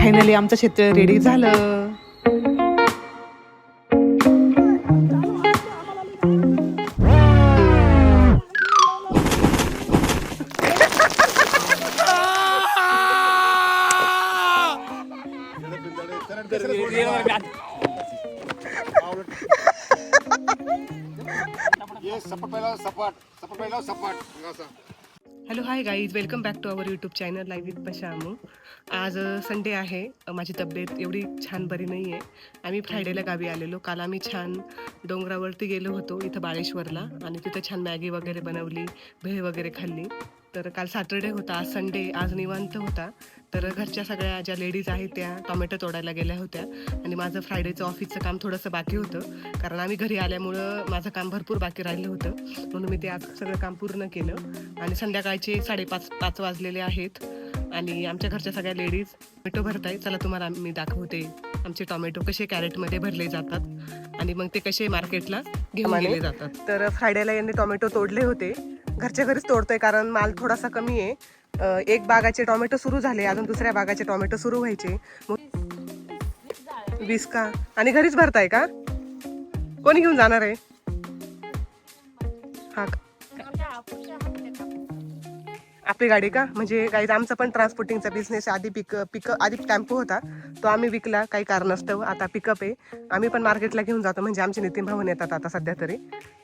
Finally आमचं शेत ready झालं. Hello hi guys, welcome back to our YouTube channel live with Pashamu. आज Sunday आहे. माझी तब्येत एवढी छान बरी नाही आहे. आम्ही फ्रायडेला गावी आलेलो. काल आम्ही छान डोंगरावरती गेलो होतो इथं बाळेश्वरला, आणि तिथं छान मॅगी वगैरे बनवली, भेळ वगैरे खाल्ली. तर काल सॅटर्डे होता, आज संडे, आज निवांत होता. तर घरच्या सगळ्या ज्या लेडीज आहेत त्या टोमॅटो तोडायला गेल्या होत्या, आणि माझं फ्रायडेचं ऑफिसचं काम थोडंसं बाकी होतं, कारण आम्ही घरी आल्यामुळं माझं काम भरपूर बाकी राहिलं होतं. म्हणून मी ते आज सगळं काम पूर्ण केलं. आणि संध्याकाळचे 5:30 वाजलेले आहेत, आणि आमच्या घरच्या सगळ्या लेडीज टोमॅटो भरतायत. चला तुम्हाला मी दाखवते आमचे टोमॅटो कसे कॅरेटमध्ये भरले जातात आणि मग ते कसे मार्केटला घेऊन गेले जातात. तर फ्रायडेला यांनी टोमॅटो तोडले होते. घरच्या घरीच तोडतोय कारण माल थोडासा कमी आहे. एक बागाचे टोमॅटो सुरू झाले, अजून दुसऱ्या बागाचे टोमॅटो सुरू व्हायचे. 20 का? आणि घरीच भरताय का? कोणी घेऊन जाणार आहे? हा, आपली गाडी का? म्हणजे गाईज आमचा पण ट्रान्सपोर्टिंगचा बिझनेस. आधी आधी टेम्पो होता, तो आम्ही विकला काही कारणास्तव. आता पिकअप आहे. आम्ही पण मार्केटला घेऊन जातो, म्हणजे आमचे नितीन भाऊन येतात आता सध्या तरी.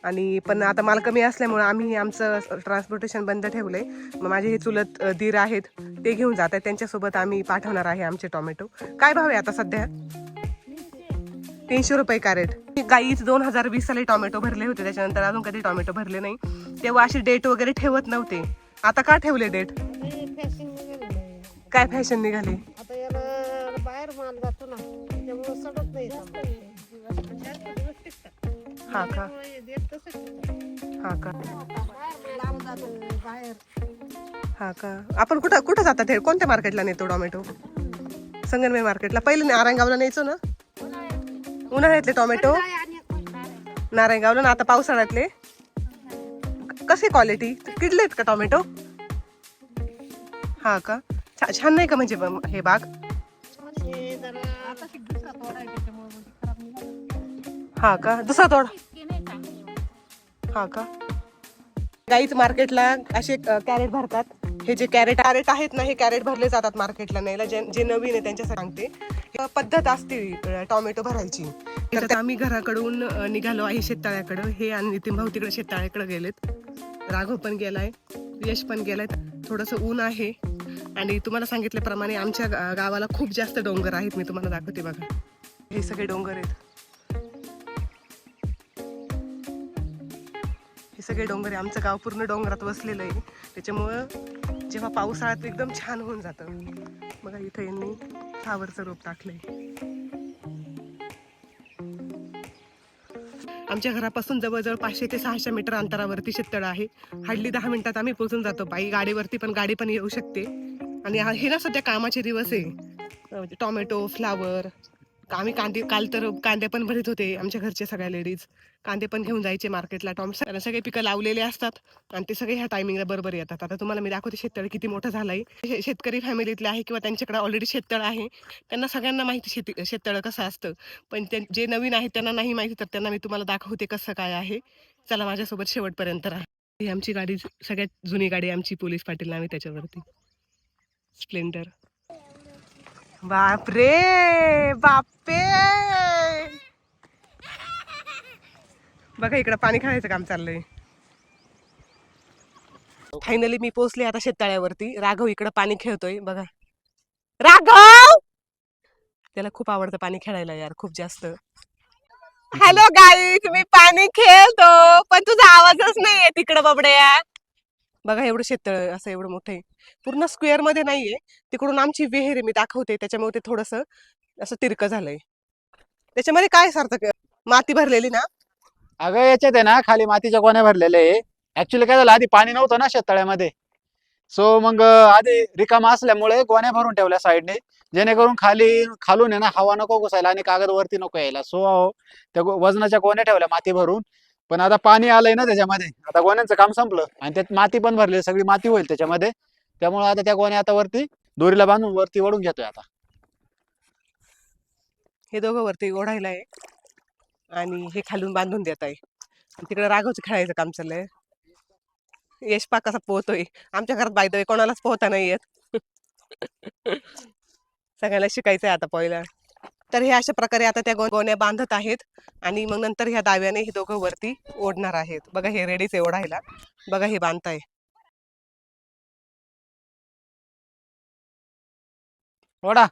आणि पण आता माल कमी असल्यामुळे आम्ही आमचं ट्रान्सपोर्टेशन बंद ठेवलंय. मग माझे हे चुलत दीर आहेत, ते घेऊन जात आहेत. त्यांच्यासोबत आम्ही पाठवणार आहे आमचे टोमॅटो. काय भाव आहे आता सध्या? 300 रुपये कॅरेट. गाईच 2020 साली टोमॅटो भरले होते, त्याच्यानंतर अजून कधी टोमॅटो भरले नाही. तेव्हा अशी डेट वगैरे ठेवत नव्हते. आता का ठेवले डेट? काय फॅशन निघाली? आता याला बाहेर माल जातो ना, त्यामुळे सडत नाही. हा का? हा का? हा का? आपण कुठं कुठं जातात हे? कोणत्या मार्केटला नेतो टोमॅटो? संगमनेर मार्केटला. पहिले नारायणगावला न्यायचो ना, उन्हाळ्यातले टोमॅटो नारायणगावला, ना आता पावसाळ्यातले. कसे क्वालिटी? किडलेत का टोमॅटो? हा का? छान नाही का म्हणजे हे बाग? हा का? दुसरा तोड. हा का? गाईच मार्केटला असे कॅरेट भरतात. हे जे कॅरेट आहेत ना, हे कॅरेट भरले जातात मार्केटला न्यायला. जे नवीन आहे त्यांच्यासाठी सांगते, पद्धत असते टोमॅटो भरायची. तर आम्ही घराकडून निघालो आहे शेततळ्याकडं. हे आणि नितीन भाऊ तिकडे शेततळ्याकडे गेलेत. राघव पण गेलाय, यश पण गेलाय. थोडंसं ऊन आहे, आणि तुम्हाला सांगितल्याप्रमाणे आमच्या गावाला खूप जास्त डोंगर आहेत. मी तुम्हाला दाखवते बघा, हे सगळे डोंगर आहेत. हे सगळे डोंगर आहे. आमचं गाव पूर्ण डोंगरात वसलेलं आहे, त्याच्यामुळं जेव्हा पावसाळ्यात एकदम छान होऊन जातं. बघा इथं यांनी फ्लावरचं रोप टाकलंय. आमच्या घरापासून जवळजवळ 500 ते 600 मीटर अंतरावरती शेततळं आहे. हार्डली 10 मिनिटात आम्ही पोहोचून जातो बाई गाडीवरती, पण गाडी पण येऊ शकते. आणि हे ना सध्या कामाचे दिवस आहे. टोमॅटो, फ्लावर, आम्ही काल तर कांदे पण भरत होते. आमच्या घरचे सगळ्या लेडीज कांदे पण घेऊन जायचे मार्केटला. सगळे पिकं लावलेले असतात, आणि ते सगळे ह्या टायमिंगला बरोबर येतात. आता तुम्हाला मी दाखवते शेततळ किती मोठं झालंय. शेतकरी फॅमिलीतले आहे, किंवा त्यांच्याकडे ऑलरेडी शेततळ आहे, त्यांना सगळ्यांना माहिती शेततळ कसं असतं. पण जे नवीन आहेत त्यांना नाही माहिती, तर त्यांना मी तुम्हाला दाखवते कसं काय आहे. चला माझ्यासोबत शेवटपर्यंत राहा. ही आमची गाडी, सगळ्यात जुनी गाडी आमची, पोलीस पाटील आम्ही त्याच्यावरती, स्प्लेंडर. बापरे बापे, बघा इकडं पाणी खेळायचं काम चाललंय. फायनली मी पोहोचले आता शेततळ्यावरती. राघव इकडं पाणी खेळतोय बघा. राघव, त्याला खूप आवडतं पाणी खेळायला यार, खूप जास्त. हॅलो गाईज, मी पाणी खेळतो, पण तुझा आवाजच नाहीये तिकडं बबड्या. बघा एवढं शेततळ असं एवढं मोठं आहे, पूर्ण स्क्वेअर मध्ये नाहीये. तिकडून आमची विहीर आहे, मी दाखवते. त्याच्यामुळे ते थोडस असं तिरकं झालंय. त्याच्यामध्ये काय सारखं माती भरलेली ना? अगं याच्यात आहे ना, खाली मातीच्या गोण्या भरलेल्या आहे. ऍक्च्युली काय झालं, आधी पाणी नव्हतं ना शेततळ्यामध्ये. सो मग आधी रिकामा असल्यामुळे गोण्या भरून ठेवल्या साईडने, जेणेकरून खालून आहे ना हवा नको घुसायला आणि कागद वरती नको यायला. सो त्या वजनाच्या गोण्या ठेवल्या माती भरून. पण आता पाणी आलंय ना त्याच्यामध्ये, आता गोण्यांचं काम संपलं आणि त्यात माती पण भरली, सगळी माती होईल त्याच्यामध्ये. त्यामुळे आता त्या गोण्या आता वरती दोरीला बांधून वरती वळून घेतोय आता. हे दोघं वरती ओढायला आहे आणि हे खालून बांधून देत आहे. तिकडे राघवचं खेळायचं काम चाललंय. यश पा कसा पोहतोय. आमच्या घरात बाय द वे कोणालाच पोहता नाही येत. सगळ्याला शिकायचंय आता पोहायला. तर हे अशा प्रकारे आता त्या गोण्या बांधत आहेत आणि मग नंतर ह्या दाव्याने हे दोघं वरती ओढणार आहेत. बघा हे रेडीच आहे ओढायला. बघा हे बांधताय. ओढा.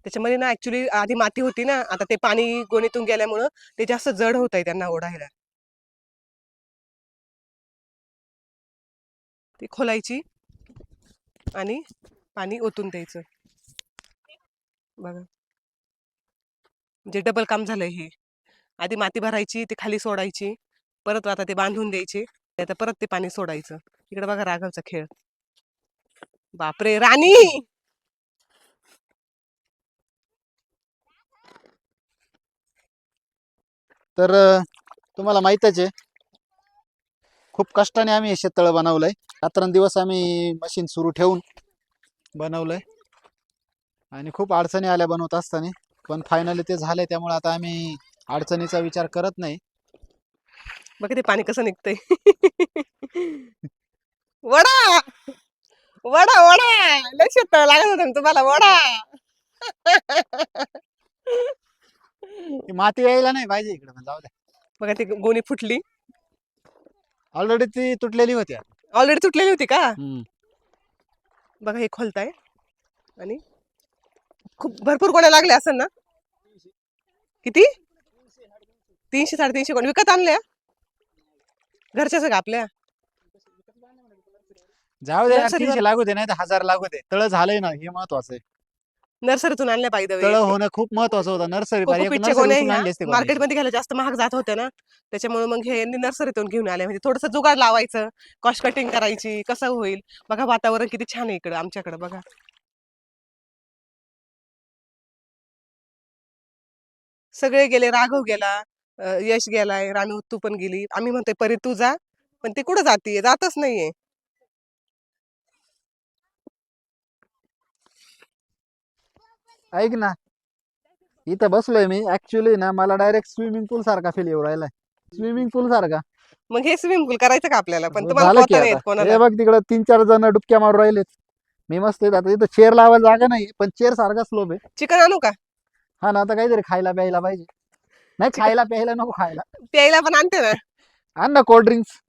त्याच्यामध्ये ना ऍक्च्युली आधी माती होती ना, आता ते पाणी गोणीतून गेल्यामुळं ते जास्त जड होत आहे त्यांना ओढायला. ती खोलायची आणि पाणी ओतून द्यायचं. बघा म्हणजे डबल काम झालंय हे. आधी माती भरायची, ती खाली सोडायची, परत आता ते बांधून द्यायचे, आता परत ते पाणी सोडायचं. इकडे बघा राघवचा खेळ. बापरे राणी. तर तुम्हाला माहीतच आहे, खूप कष्टाने आम्ही हे शेततळं बनवलंय. रात्रंदिवस आम्ही मशीन सुरू ठेवून बनवलंय आणि खूप अडचणी आल्या बनवत असताना, पण फायनली ते झाले. त्यामुळे आता आम्ही अडचणीचा विचार करत नाही. बघा ते पाणी कसं निघतंय. वडा वडा वडा लय शेततळं लागत होतं ना तुम्हाला. वडा. ती माती यायला नाही पाहिजे इकडे, पण जाऊ द्या. बघा ती गोणी फुटली. ऑलरेडी ती तुटलेली होती. ऑलरेडी तुटलेली होती का? हम्म. बघा हे खोलताय आणि खूप भरपूर गोण्या लागल्या असेल ना. किती? 300 350 गोण्या विकत आणल्या? घरच्याच का आपल्या? जाऊ दे यार, नर्सरीवर 300 लागू दे नाही तर 1000 लागू दे. तळ झालंय ना, हे महत्वाचं आहे. नर्सरीतून आणल्या पाहिजे. तळ होणं खूप महत्वाचं होतं. नर्सरी पाहिजे, एक कोकोपीटच्या गोण्या नर्सरी ह्या आणली असते. मार्केटमध्ये घ्यायला जास्त महाग जात होत्या ना, त्याच्यामुळे मग हे यांनी नर्सरीतून घेऊन आले. म्हणजे थोडंसं जुगाड लावायचं, कॉस्ट कटिंग करायची, कसं होईल. बघा वातावरण किती छान आहे इकडं आमच्याकडे. बघा सगळे गेले. राघव गेला, यश गेलाय, रानू तू पण गेली. आम्ही म्हणतोय परी तू जा, पण ती कुठं जातीये, जातच नाहीये. ऐक ना, इथं बसलोय मी. ऍक्च्युली ना, मला डायरेक्ट स्विमिंग पूल सारखा फील येऊ राहिलाय. स्विमिंग पूल सारखा. मग हे स्विमिंग पूल करायचं का आपल्याला? पण हो, तुम्हाला झालं की पोहता नाही आता. येत कोणाला. हे बघ तिकडं 3-4 जण डुबक्या मारून राहिलेत. मी मस्त आहे. आता इथं चेअर लावायला जागा नाही, पण चेअर सारखा स्लोप आहे. चिकन आणू का? हा ना, आता काहीतरी खायला प्यायला पाहिजे. नाही, चिकन खायला प्यायला नको. खायला प्यायला पण आणते ना. आण ना कोल्ड ड्रिंक्स.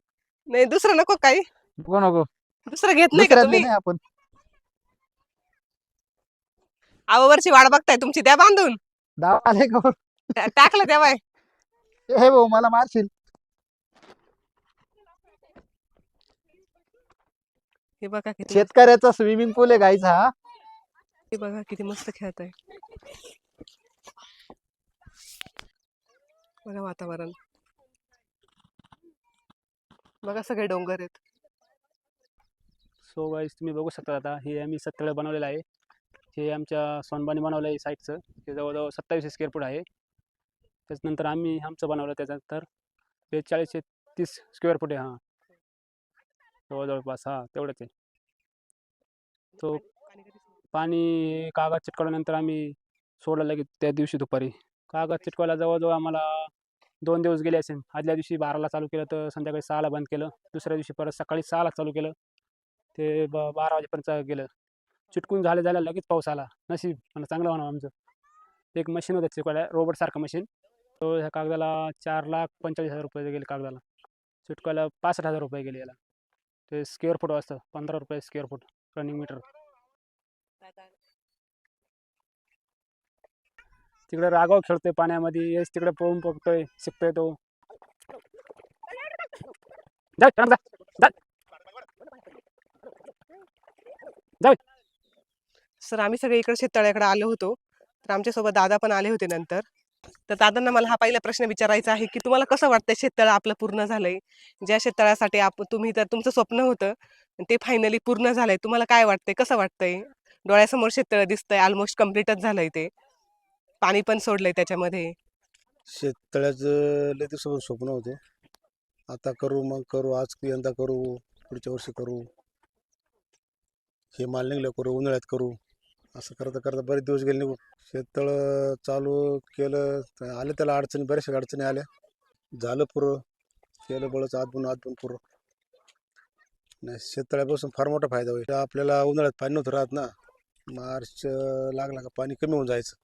नाही दुसरं नको काही. नको नको. दुसरं घेत नाही का दुसऱ्यातले तुम्ही? नाही आपण. आवरची वाट बघताय तुमची, द्या बांधून. डाव आले का? टाकलं तेव्हा. हे भाऊ, मला मारशील. हे बघा किती शेतकऱ्याचा स्विमिंग पूल आहे गाईचा हा. हे बघा किती मस्त खेळत आहे. बघा वातावरण. बघा सगळे डोंगर आहेत. सो गाईस तुम्ही बघू शकता, आता हे आम्ही सत्तळ बनवलेलं आहे. हे आमच्या सोनबाने बनवलं आहे साईडचं. हे जवळजवळ 27 स्क्वेअर फूट आहे. त्याच्यानंतर आम्ही आमचं बनवलं, त्याच्यानंतर 42 ते 30 स्क्वेअर फूट आहे. हां, जवळजवळपास हां तेवढंच आहे. तो पाणी कागद चिटकवल्यानंतर आम्ही सोडलं लगेच त्या दिवशी दुपारी. कागद चिटकवायला जवळजवळ आम्हाला 2 दिवस गेले असेल. आदल्या दिवशी 12ला चालू केलं तर संध्याकाळी 6ला बंद केलं. दुसऱ्या दिवशी परत सकाळी 6ला चालू केलं, ते 12 वाजेपर्यंत गेलं. चिटकून झाल्या लगेच पाऊस आला. नशीब मला चांगलं म्हणावं आमचं. एक मशीन होतं चिटकवायला, रोबोटसारखं मशीन. तो ह्या कागदाला 4,45,000 रुपये गेले कागदाला. चिटकवायला 65,000 रुपये गेले याला. ते स्क्वेअर फूट असतं, 15 रुपये स्क्वेअर फूट रनिंग मीटर. तिकडे राघव खेळतोय पाण्यामध्ये, यश तिकडे पोहून बघतोय, शिकतोय तो. जा, जा, जा. जा. सर आम्ही सगळे इकडे शेततळ्याकडे आलो होतो, तर आमच्यासोबत दादा पण आले होते नंतर. तर दादांना मला हा पहिला प्रश्न विचारायचा आहे की तुम्हाला कसं वाटतंय शेततळं आपलं पूर्ण झालंय? ज्या शेततळ्यासाठी तुम्ही तर तुमचं स्वप्न होतं ते फायनली पूर्ण झालंय. तुम्हाला काय वाटतंय, कसं वाटतंय? डोळ्यासमोर शेततळं दिसतंय, ऑलमोस्ट कम्प्लीटच झालंय ते. पाणी पण सोडलंय त्याच्यामध्ये. शेततळ्याचं लय दिवसापासून स्वप्न होते. आता करू, मग करू, आज यंदा करू, पुढच्या वर्षी करू. हे माल निघलं करू, उन्हाळ्यात करू, असं करता करता बरेच दिवस गेले निघून. शेततळ चालू केलं तर आले त्याला अडचणी, बऱ्याचशा अडचणी आल्या. झालं पुरं, केलं बळच आतून पुरं. नाही, शेततळ्यापासून फार मोठा फायदा होईल. आपल्याला उन्हाळ्यात पाणी नव्हतं राहत ना, मार्च लागला का पाणी कमी होऊन जायचं,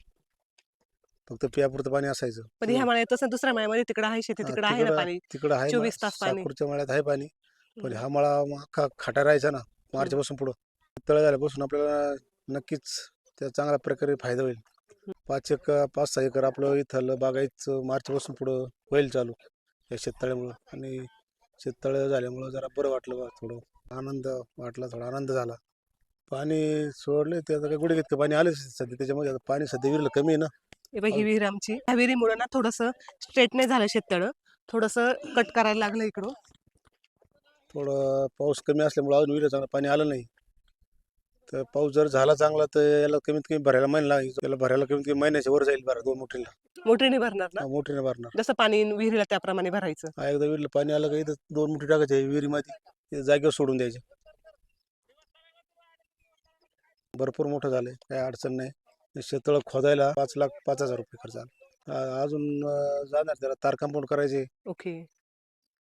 फक्त पियापुरतं पाणी असायचं. पण ह्या मळ्यात तसं दुसऱ्या मळ्यामध्ये तिकडे आहे शेती, तिकडे आहे ना पाणी तिकडं आहे 24 तास पाणी. साकूरच्या मळ्यात आहे पाणी, पण हा मळा अख्खा खाटा राहायचा ना मार्चपासून पुढं. तळ झाल्यापासून आपल्याला नक्कीच त्या चांगल्या प्रकारे फायदा होईल. 5-6 एकर आपलं इथलं बागायचं मार्चपासून पुढं होईल चालू या शेततळ्यामुळं. आणि शेततळं झाल्यामुळं जरा बरं वाटलं बा, थोडं आनंद वाटला, थोडा आनंद झाला. पाणी सोडले ते आता काही गुडघे इतकं पाणी आलं सध्या त्याच्यामध्ये. आता पाणी सध्या विहिरीला कमी आहे ना. हे बघ ही विहीर आमची. ह्या विहिरीमुळे ना थोडंसं स्ट्रेट नाही झालं शेततळ, थोडंसं कट करायला लागलं इकडून. थोडं पाऊस कमी असल्यामुळं अजून विहिरीला चांगलं पाणी आलं नाही. तर पाऊस जर झाला चांगला तर याला कमीत कमी भरायला महिना लागेल. याला भरायला कमीत कमी महिन्याच्या वर जाईल, 2 मोठीला. मोटरीने भरणार ना, मोठीने भरणार. जसं पाणी विहिरीला त्याप्रमाणे भरायचं. एकदा विहिरीला पाणी आलं का इथं 2 मोठी टाकायचे विहिरीमध्ये, इथं जागेवर सोडून द्यायचे. भरपूर मोठं झालंय, काही अडचण नाही. शेततळ खोदायला 5,05,000 रुपये खर्च आला. अजून जाणार त्याला तार कंपाऊंड करायचे. ओके.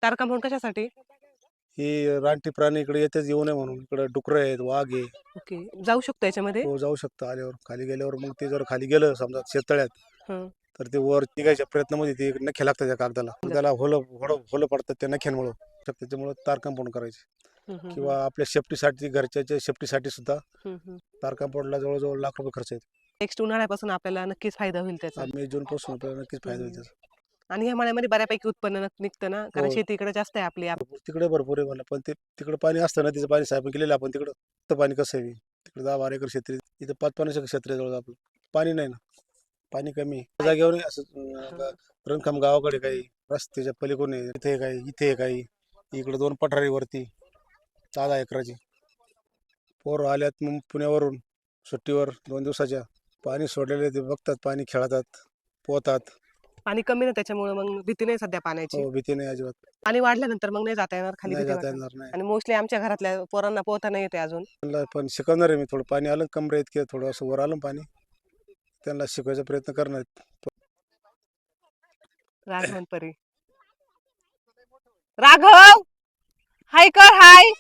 तार कंपाऊंड कशासाठी? ही रानटी प्राणी इकडे येतेच येऊ नये म्हणून. इकडे डुकरं आहेत, वाघ आहे. ओके, जाऊ शकतो याच्यामध्ये. तो जाऊ शकतो आल्यावर. खाली गेल्यावर मग ते जर खाली गेलं समजा शेततळ्यात, हं. तर ते वर निघायच्या प्रयत्नामध्ये ते नखे लागतात त्या कागदाला, त्याला होलं पडतात त्या नख्यांमुळं. त्याच्यामुळं तार कंपाऊंड करायचे. हं, हं, किंवा आपल्या सेफ्टीसाठी, घरच्याच्या सेफ्टीसाठी सुद्धा हं, हं. तार कंपाऊंडला जवळजवळ ₹1,00,000 खर्च येतो. नेक्स्ट उन्हाळ्यापासून आपल्याला नक्कीच फायदा होईल त्याचा. मे जून पासून आपल्याला नक्कीच फायदा होईल त्याचा. आणि ह्या मळ्यामध्ये बऱ्यापैकी उत्पन्न निघतं ना, कारण हो. शेती इकडे जास्त आहे आपली. तिकडे भरपूर आहे मला, पण ते तिकडे पाणी असतं ना, तिचं पाणी साहेब केलेलं आपण तिकडं. तर पाणी कसं आहे तिकडे 10-12 एकर क्षेत्र आहे. इथं 5-50 एकर क्षेत्र आहे जवळ आपलं. पाणी नाही ना, पाणी कमी आहे. जागेवर नाही असं रणखाम गावाकडे काही, रस्त्याच्या पलीकडून आहे, इथे काही, इथे काही, इकडे 2 पठारीवरती 10 एकराची. पोरं आल्यात मग पुण्यावरून सुट्टीवर 2 दिवसाच्या, पाणी सोडलेले ते बघतात, पाणी खेळतात, पोहतात. पाणी कमी ना, त्याच्यामुळे मग भीती नाही सध्या पाण्याची. हो, भीती नाही अजिबात. पाणी वाढल्यानंतर मग नाही जाता येणार खाली, नाही भीती जाता वाटणार. येणार नाही. आणि मोस्टली आमच्या घरातल्या पोरांना पोहता नाही येते अजून. त्यांना पण शिकवणार आहे मी. थोडं पाणी आलं कमरे इतके, थोडं असं वर आलं पाणी, त्यांना शिकवायचा प्रयत्न करणार आहेत. राघवन परी. राघव, हाय कर, हाय.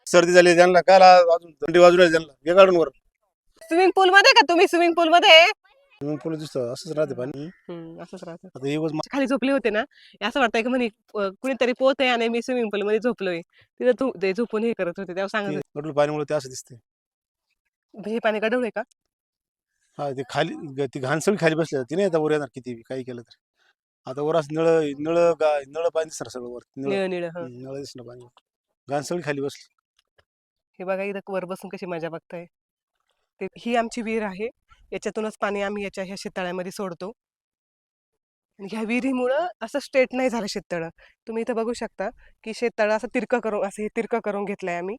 सर्दी झाली त्यांना, काय अजून थंडी वाजून राहिली त्यांना, हे काढून वर. स्विमिंग पूल मध्ये का तुम्ही? स्विमिंग पूल मध्ये स्विमिंग पूल दिसतं असंच राहते पाणी. असंच राहतं. आता हे खाली झोपले होते ना, असं वाटतंय की म्हणे कुणीतरी पोहत आहे आणि मी स्विमिंग पूल मध्ये झोपलोय. तिथं ते झोपून हे करत होते, तेव्हा सांगत गडूळ पाणीमुळे ते असं दिसते. होते हे पाणी गढूळ आहे का? हा, ते खाली ती घाण सगळी खाली बसली ती नाही आता वर येणार किती बी काही केलं तर. आता वर असं निळं पाणी दिसणार सगळं वर. निळं निळं. निळं दिसणार पाणी. घाण सगळी खाली बसली. हे बघा इथं वर बसून कशी मजा बघताय. ही आमची विहीर आहे, याच्यातूनच पाणी आम्ही ह्या शेततळ्यामध्ये सोडतो. आणि ह्या विहिरीमुळं असं स्ट्रेट नाही झालं शेततळं. तुम्ही इथं बघू शकता की शेततळं असं तिरकं करून घेतलंय आम्ही.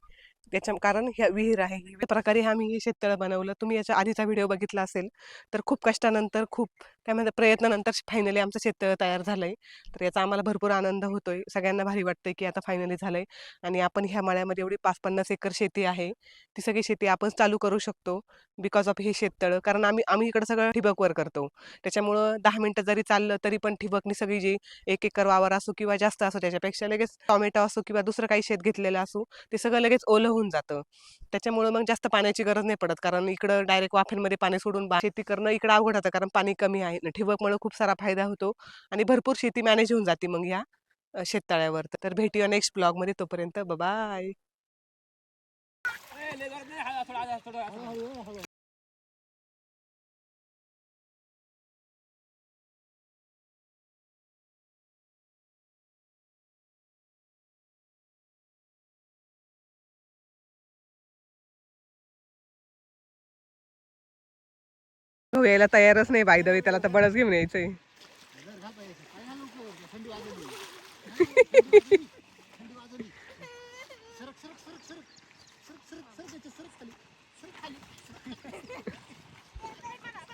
कारण ह्या विहीर आहे. या प्रकारे आम्ही हे शेततळं बनवलं. तुम्ही याच्या आधीचा व्हिडिओ बघितला असेल तर खूप कष्टानंतर, खूप काय म्हणतात प्रयत्नानंतर फायनली आमचं शेततळं तयार झालंय. तर याचा आम्हाला भरपूर आनंद होतोय. सगळ्यांना भारी वाटतंय की आता फायनली झालंय. आणि आपण ह्या मळ्यामध्ये एवढी 5-50 एकर शेती आहे, ती सगळी शेती आपण चालू करू शकतो बिकॉज ऑफ हे शेततळं. कारण आम्ही इकडं सगळं ठिबकवर करतो. त्याच्यामुळं 10 मिनिटं जरी चाललं तरी पण ठिबकनी सगळी जी 1 एकर वावर असो किंवा जास्त असो, त्याच्यापेक्षा लगेच टोमॅटो असो किंवा दुसरं काही शेत घेतलेलं असो, ते सगळं लगेच ओलं होऊन जातं. त्याच्यामुळं मग जास्त पाण्याची गरज नाही पडत. कारण इकडं डायरेक्ट वाफेंमध्ये पाणी सोडून शेती करणं इकडं अवघड होतं, कारण पाणी कमी आहे. ठिबकमुळे खूप सारा फायदा होतो आणि भरपूर शेती मॅनेज होऊन जाते मग या शेततळ्यावर. तर भेटूया नेक्स्ट ब्लॉगमध्ये. तोपर्यंत बाय. हो, यायला तयारच नाही बाय द वे, त्याला तर बळच घेऊन यायचंय.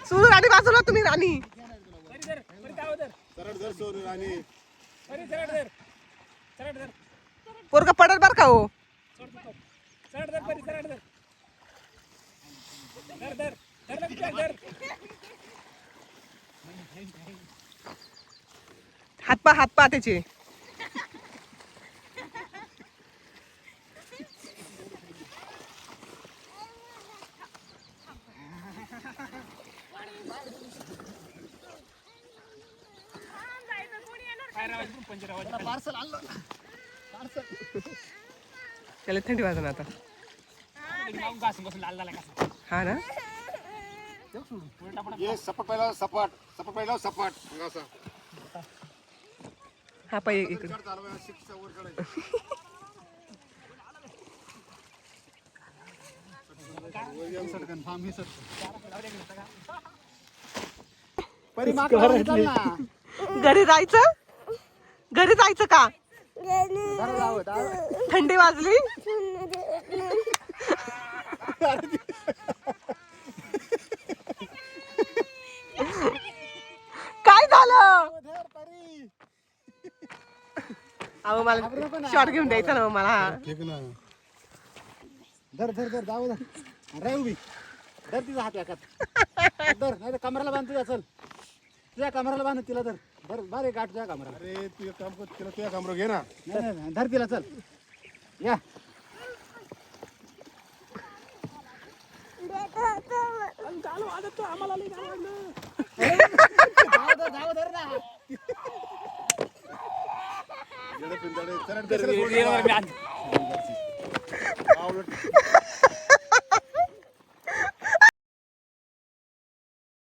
सुरू राणी बाजूला तुम्ही राणी. पोरगा पडल बर का हो. हातपा त्याचे. त्याला थंडी वाजन आता. हा ना. हा पाय इकडे. घरी जायचं. घरी जायचं का. थंडी वाजली. काय झालं. अहो मला शॉर्ट घेऊन द्यायचा ना मला. ठीक ना. धर धर धर जाऊ धर. राय उभी. धर तिचा हात एकात. धर नाही तर कमराला बांध तुझ्या. चल तुझ्या कमराला बांध तिला. धर धर बारे गाठ तुझ्या कमराला. अरे तू एक काम कर. तिला तुझ्या कमरा घे ना. नाही धर तिला. चल या. आम्हाला